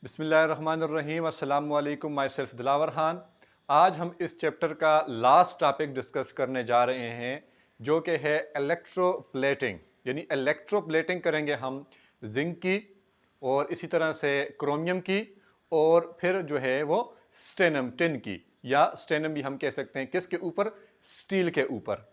बिस्मिल्लाहिर्रहमानिर्रहीम। अस्सलाम वालेकुम। My self Dilawar Khan. आज हम इस चैप्टर का लास्ट टॉपिक डिस्कस करने जा रहे हैं जो कि है इलेक्ट्रोप्लेटिंग। यानी इलेक्ट्रोप्लेटिंग करेंगे हम जिंक की और इसी तरह से क्रोमियम की और फिर जो है वो स्टेनम टिन की, या स्टेनम भी हम कह सकते हैं। किसके ऊपर? स्टील के ऊपर।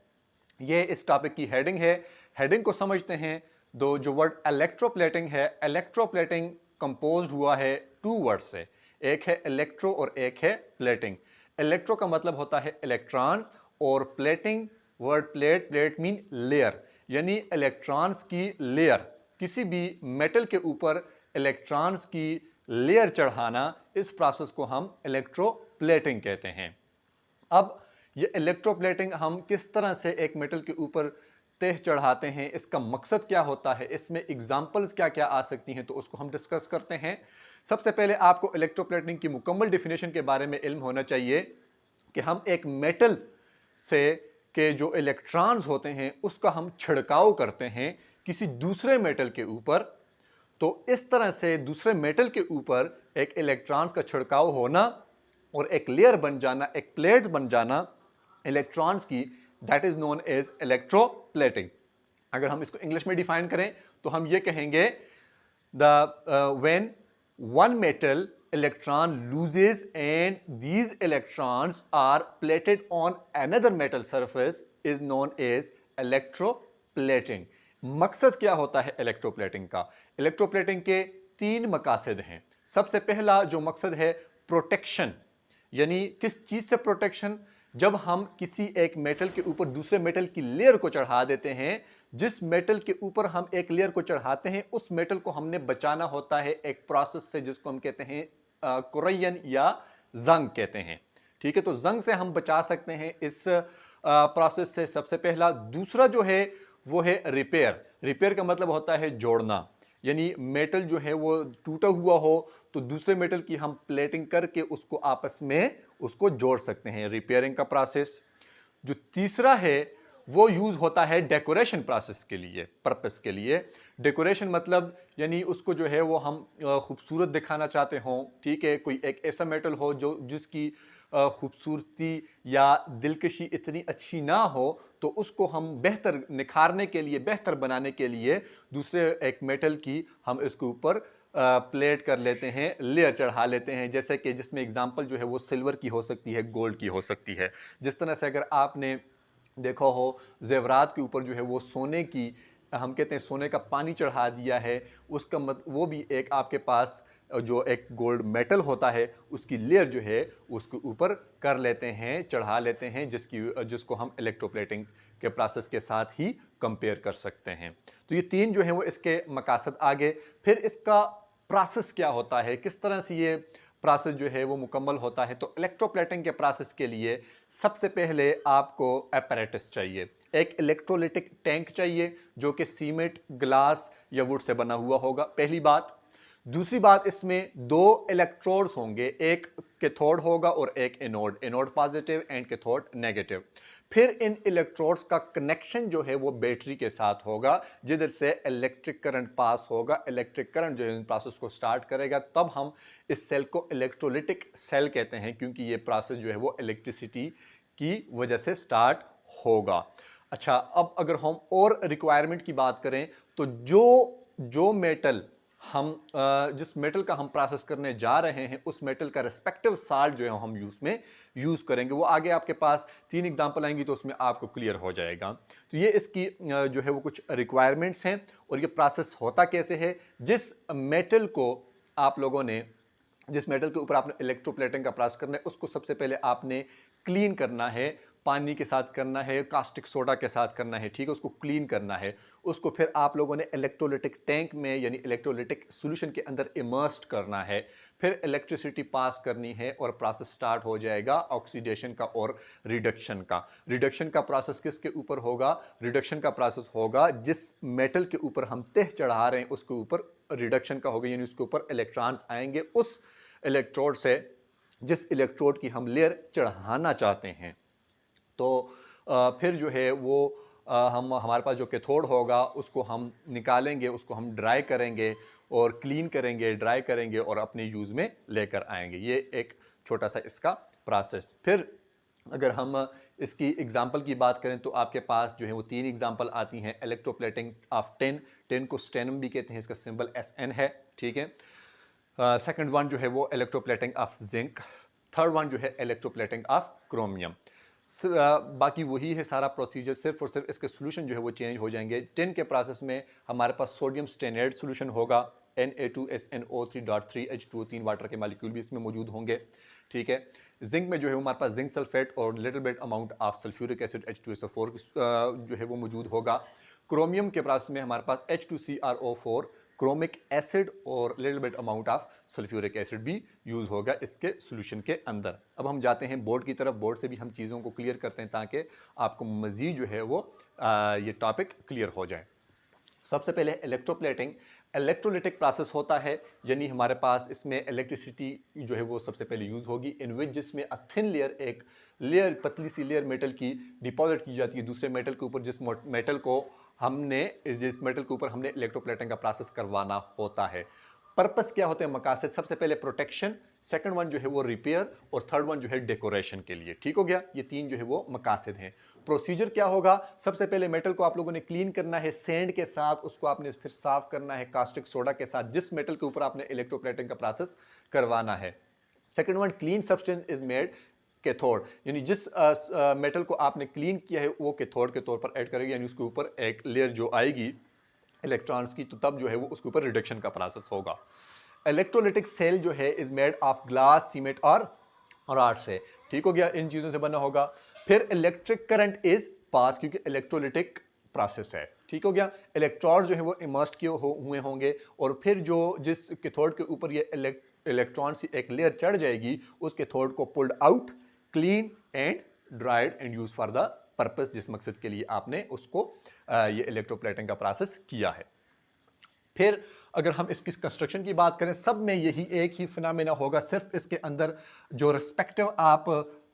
ये इस टॉपिक की हेडिंग है। हेडिंग को समझते हैं। दो जो वर्ड इलेक्ट्रोप्लेटिंग है, इलेक्ट्रोप्लेटिंग कंपोज्ड हुआ है टू वर्ड से। एक है इलेक्ट्रो और एक है प्लेटिंग। इलेक्ट्रो का मतलब होता है इलेक्ट्रॉन्स और plating, word plate, plate mean layer, यानी इलेक्ट्रॉन्स की लेयर। किसी भी मेटल के ऊपर इलेक्ट्रॉन्स की लेयर चढ़ाना, इस प्रोसेस को हम इलेक्ट्रोप्लेटिंग कहते हैं। अब ये इलेक्ट्रोप्लेटिंग हम किस तरह से एक मेटल के ऊपर तह चढ़ाते हैं, इसका मकसद क्या होता है, इसमें एग्जांपल्स क्या क्या आ सकती हैं, तो उसको हम डिस्कस करते हैं। सबसे पहले आपको इलेक्ट्रोप्लेटिंग की मुकम्मल डिफिनेशन के बारे में इल्म होना चाहिए कि हम एक मेटल से के जो इलेक्ट्रॉन्स होते हैं उसका हम छिड़काव करते हैं किसी दूसरे मेटल के ऊपर। तो इस तरह से दूसरे मेटल के ऊपर एक इलेक्ट्रॉन्स का छिड़काव होना और एक लेयर बन जाना, एक प्लेट बन जाना इलेक्ट्रॉन्स की, that is known as electroplating. अगर हम इसको इंग्लिश में डिफाइन करें तो हम ये कहेंगे when one metal electron loses and these electrons are plated on another metal surface is known as electroplating। मकसद क्या होता है इलेक्ट्रोप्लेटिंग का? इलेक्ट्रोप्लेटिंग के तीन मकासद हैं। सबसे पहला जो मकसद है प्रोटेक्शन, यानी किस चीज से प्रोटेक्शन? जब हम किसी एक मेटल के ऊपर दूसरे मेटल की लेयर को चढ़ा देते हैं, जिस मेटल के ऊपर हम एक लेयर को चढ़ाते हैं उस मेटल को हमने बचाना होता है एक प्रोसेस से जिसको हम कहते हैं कुरैयन या जंग कहते हैं। ठीक है, तो जंग से हम बचा सकते हैं इस प्रोसेस से, सबसे पहला। दूसरा जो है वो है रिपेयर। रिपेयर का मतलब होता है जोड़ना, यानी मेटल जो है वो टूटा हुआ हो तो दूसरे मेटल की हम प्लेटिंग करके उसको आपस में उसको जोड़ सकते हैं, रिपेयरिंग का प्रोसेस। जो तीसरा है वो यूज होता है डेकोरेशन प्रोसेस के लिए, पर्पस के लिए। डेकोरेशन मतलब यानी उसको जो है वो हम खूबसूरत दिखाना चाहते हो। ठीक है, कोई एक ऐसा मेटल हो जो जिसकी खूबसूरती या दिलकशी इतनी अच्छी ना हो, तो उसको हम बेहतर निखारने के लिए, बेहतर बनाने के लिए दूसरे एक मेटल की हम इसके ऊपर प्लेट कर लेते हैं, लेयर चढ़ा लेते हैं। जैसे कि जिसमें एग्जांपल जो है वो सिल्वर की हो सकती है, गोल्ड की हो सकती है। जिस तरह से अगर आपने देखा हो जेवरात के ऊपर जो है वो सोने की, हम कहते हैं सोने का पानी चढ़ा दिया है, उसका मत वो भी एक आपके पास जो एक गोल्ड मेटल होता है उसकी लेयर जो है उसके ऊपर कर लेते हैं, चढ़ा लेते हैं, जिसको हम इलेक्ट्रोप्लेटिंग के प्रोसेस के साथ ही कंपेयर कर सकते हैं। तो ये तीन जो है वो इसके मकासद आगे। फिर इसका प्रोसेस क्या होता है, किस तरह से ये प्रोसेस जो है वो मुकम्मल होता है? तो इलेक्ट्रोप्लेटिंग के प्रोसेस के लिए सबसे पहले आपको apparatus चाहिए, एक इलेक्ट्रोलिटिक टैंक चाहिए जो कि सीमेंट, ग्लास या वुड से बना हुआ होगा, पहली बात। दूसरी बात, इसमें दो इलेक्ट्रोड्स होंगे, एक कैथोड होगा और एक anode, anode positive and cathode negative. फिर इन इलेक्ट्रोड्स का कनेक्शन जो है वो बैटरी के साथ होगा, जिधर से इलेक्ट्रिक करंट पास होगा। इलेक्ट्रिक करंट जो है इन प्रोसेस को स्टार्ट करेगा, तब हम इस सेल को इलेक्ट्रोलिटिक सेल कहते हैं, क्योंकि ये प्रोसेस जो है वो इलेक्ट्रिसिटी की वजह से स्टार्ट होगा। अच्छा, अब अगर हम और रिक्वायरमेंट की बात करें तो जो जो मेटल हम जिस मेटल का हम प्रोसेस करने जा रहे हैं उस मेटल का रिस्पेक्टिव साल्ट जो है हम यूज करेंगे। वो आगे आपके पास तीन एग्जांपल आएंगी तो उसमें आपको क्लियर हो जाएगा। तो ये इसकी जो है वो कुछ रिक्वायरमेंट्स हैं और ये प्रोसेस होता कैसे है। जिस मेटल को आप लोगों ने जिस मेटल के ऊपर आपने इलेक्ट्रोप्लेटिंग का प्रोसेस करना है उसको सबसे पहले आपने क्लीन करना है, पानी के साथ करना है, कास्टिक सोडा के साथ करना है। ठीक है, उसको क्लीन करना है। उसको फिर आप लोगों ने इलेक्ट्रोलिटिक टैंक में यानी इलेक्ट्रोलिटिक सॉल्यूशन के अंदर इमर्स्ड करना है। फिर इलेक्ट्रिसिटी पास करनी है और प्रोसेस स्टार्ट हो जाएगा ऑक्सीडेशन का और रिडक्शन का। रिडक्शन का प्रोसेस किसके ऊपर होगा? रिडक्शन का प्रोसेस होगा जिस मेटल के ऊपर हम तह चढ़ा रहे हैं उसके ऊपर रिडक्शन का होगा, यानी उसके ऊपर इलेक्ट्रॉन्स आएंगे उस इलेक्ट्रोड से जिस इलेक्ट्रोड की हम लेयर चढ़ाना चाहते हैं। तो फिर जो है वो हमारे पास जो कैथोड होगा उसको हम निकालेंगे, उसको हम ड्राई करेंगे और क्लीन करेंगे, ड्राई करेंगे और अपने यूज़ में लेकर आएंगे। ये एक छोटा सा इसका प्रोसेस। फिर अगर हम इसकी एग्जांपल की बात करें तो आपके पास जो है वो 3 एग्जांपल आती हैं। इलेक्ट्रोप्लेटिंग ऑफ टिन, टिन को स्टेनम भी कहते हैं, इसका सिंबल SN है, ठीक है। सेकंड वन जो है वो electroplating of zinc, third one जो है इलेक्ट्रोप्लेटिंग ऑफ क्रोमियम। बाकी वही है सारा प्रोसीजर, सिर्फ और सिर्फ इसके सोल्यूशन जो है वो चेंज हो जाएंगे। टिन के प्रोसेस में हमारे पास सोडियम स्टेनेट सोल्यूशन होगा, Na2SNO3.3H2O, 3 वाटर के मालिक्यूल भी इसमें मौजूद होंगे, ठीक है। जिंक में जो है हमारे पास जिंक सल्फेट और little bit amount of sulphuric acid H2SO4 जो है वो मौजूद होगा। क्रोमियम के प्रोसेस में हमारे पास H2CrO4 क्रोमिक एसिड और little bit amount of sulphuric acid भी यूज़ होगा इसके सॉल्यूशन के अंदर। अब हम जाते हैं बोर्ड की तरफ, बोर्ड से भी हम चीज़ों को क्लियर करते हैं ताकि आपको मज़ीद जो है वो ये टॉपिक क्लियर हो जाए। सबसे पहले इलेक्ट्रोप्लेटिंग, इलेक्ट्रोलिटिक प्रोसेस होता है, यानी हमारे पास इसमें इलेक्ट्रिसिटी जो है वो सबसे पहले यूज़ होगी, इन विच जिसमें अ थिन लेयर, एक लेयर, पतली सी लेयर मेटल की डिपॉजिट की जाती है दूसरे मेटल के ऊपर, जिस मेटल के ऊपर हमने इलेक्ट्रोप्लेटिंग का प्रोसेस करवाना होता है। पर्पस क्या होते हैं, मकासद, सबसे पहले प्रोटेक्शन, सेकंड वन जो है वो रिपेयर और थर्ड वन जो है डेकोरेशन के लिए, ठीक हो गया। ये तीन जो है वो मकासद हैं। प्रोसीजर क्या होगा, सबसे पहले मेटल को आप लोगों ने क्लीन करना है सैंड के साथ, उसको आपने फिर साफ करना है कास्टिक सोडा के साथ, जिस मेटल के ऊपर आपने इलेक्ट्रोप्लेटिंग का प्रोसेस करवाना है। Second one, clean substance is made cathode, यानी जिस मेटल को आपने क्लीन किया है वो कैथोड के तौर पर ऐड करेगी, यानी उसके ऊपर एक लेयर जो आएगी इलेक्ट्रॉन्स की, तो तब जो है वो उसके ऊपर रिडक्शन का प्रोसेस होगा। इलेक्ट्रोलिटिक सेल जो है is made of glass, cement और रॉड से, ठीक हो गया, इन चीज़ों से बना होगा। फिर इलेक्ट्रिक करंट इज पास, क्योंकि इलेक्ट्रोलिटिक प्रोसेस है, ठीक हो गया। इलेक्ट्रॉन जो है वो इमर्स्ड किए हुए होंगे और फिर जो जिस कैथोड के ऊपर ये इलेक्ट्रॉन की एक लेयर चढ़ जाएगी, उस कैथोड को pulled out, clean and dried and use for the purpose, जिस मकसद के लिए आपने उसको ये इलेक्ट्रोप्लेटिंग का प्रोसेस किया है। फिर अगर हम इसकी कंस्ट्रक्शन की बात करें, सब में यही एक ही फिनोमेना होगा, सिर्फ इसके अंदर जो रिस्पेक्टिव आप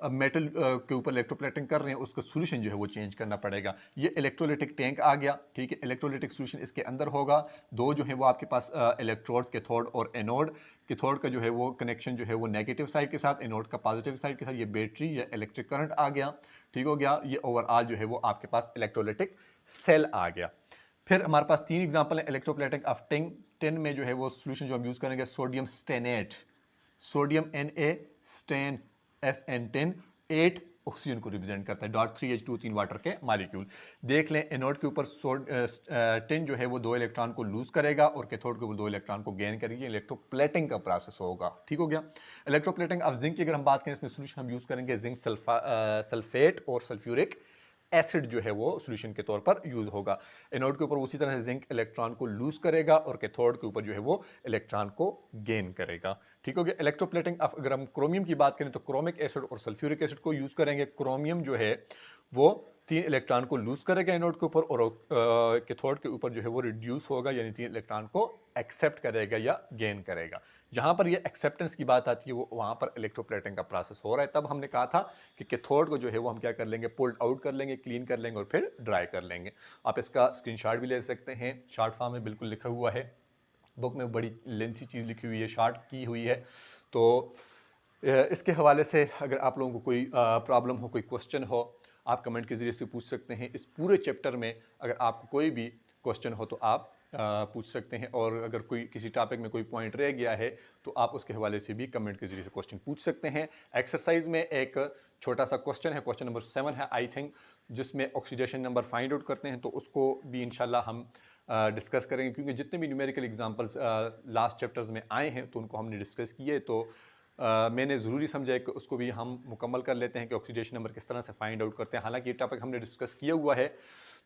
मेटल के ऊपर इलेक्ट्रोप्लेटिंग कर रहे हैं उसका सॉल्यूशन जो है वो चेंज करना पड़ेगा। ये इलेक्ट्रोलिटिक टैंक आ गया, ठीक है, इलेक्ट्रोलिटिक सॉल्यूशन इसके अंदर होगा। दो जो है वो आपके पास इलेक्ट्रोड्स, कैथोड और एनोड। कैथोड का जो है वो कनेक्शन जो है वो नेगेटिव साइड के साथ, एनोड का पॉजिटिव साइड के साथ। ये बैटरी या इलेक्ट्रिक करंट आ गया, ठीक हो गया। ये ओवरऑल जो है वो आपके पास इलेक्ट्रोलिटिक सेल आ गया। फिर हमारे पास तीन एग्जांपल है इलेक्ट्रोप्लेटिंग ऑफ टिन। टिन में जो है वो सॉल्यूशन जो हम यूज़ करेंगे सोडियम स्टेनेट, सोडियम Na, स्टेन SN, टिन 8 ऑक्सीजन को रिप्रेजेंट करता है, .3H2, 3 वाटर के मालिक्यूल। देख लें एनोड के ऊपर टिन जो है वो 2 इलेक्ट्रॉन को लूज करेगा और कैथोड के ऊपर 2 इलेक्ट्रॉन को गेन करेगी, इलेक्ट्रोप्लेटिंग का प्रोसेस होगा, ठीक हो गया। इलेक्ट्रोप्लेटिंग ऑफ जिंक की अगर हम बात करें, इसमें सॉल्यूशन हम यूज़ करेंगे जिंक सल्फेट और सल्फ्यूरिक एसिड जो है वो सॉल्यूशन के तौर पर यूज होगा। एनोड के ऊपर उसी तरह से जिंक इलेक्ट्रॉन को लूज करेगा और कैथोड के ऊपर जो है वो इलेक्ट्रॉन को गेन करेगा, ठीक हो गया। इलेक्ट्रोप्लेटिंग अगर हम क्रोमियम की बात करें तो क्रोमिक एसिड और सल्फ्यूरिक एसिड को यूज करेंगे। क्रोमियम जो है वो 3 इलेक्ट्रॉन को लूज करेगा एनोड के ऊपर और कैथोड के ऊपर जो है वो रिड्यूस होगा, यानी 3 इलेक्ट्रॉन को एक्सेप्ट करेगा या गेन करेगा। जहां पर ये एक्सेप्टेंस की बात आती है वो वहां पर इलेक्ट्रोप्लेटिंग का प्रोसेस हो रहा है। तब हमने कहा था कि कैथोड को जो है वो हम क्या कर लेंगे, पुल्ड आउट कर लेंगे, क्लीन कर लेंगे और फिर ड्राई कर लेंगे। आप इसका स्क्रीनशॉट भी ले सकते हैं, शॉर्ट फॉर्म में बिल्कुल लिखा हुआ है, बुक में बड़ी लेंथी चीज़ लिखी हुई है, शार्ट की हुई है। तो इसके हवाले से अगर आप लोगों को कोई प्रॉब्लम हो, कोई क्वेश्चन हो, आप कमेंट के ज़रिए से पूछ सकते हैं। इस पूरे चैप्टर में अगर आपको कोई भी क्वेश्चन हो तो आप पूछ सकते हैं, और अगर कोई किसी टॉपिक में कोई पॉइंट रह गया है तो आप उसके हवाले से भी कमेंट के ज़रिए से क्वेश्चन पूछ सकते हैं। एक्सरसाइज में एक छोटा सा क्वेश्चन है, क्वेश्चन नंबर 7 है आई थिंक, जिसमें ऑक्सीडेशन नंबर फाइंड आउट करते हैं, तो उसको भी इंशाल्लाह हम डिस्कस करेंगे, क्योंकि जितने भी न्यूमेरिकल एग्जांपल्स लास्ट चैप्टर्स में आए हैं तो उनको हमने डिस्कस किए, तो मैंने ज़रूरी समझा कि उसको भी हम मुकम्मल कर लेते हैं कि ऑक्सीडेशन नंबर किस तरह से फाइंड आउट करते हैं। हालांकि ये टॉपिक हमने डिस्कस किया हुआ है,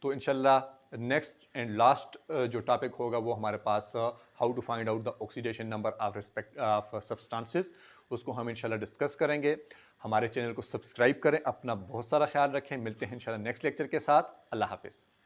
तो इंशाल्लाह नेक्स्ट एंड लास्ट जो टॉपिक होगा वो हमारे पास how to find out the oxidation number of respect of substances, उसको हम इंशाल्लाह डिस्कस करेंगे। हमारे चैनल को सब्सक्राइब करें, अपना बहुत सारा ख्याल रखें। मिलते हैं इंशाल्लाह नेक्स्ट लेक्चर के साथ। अल्लाह हाफिज़।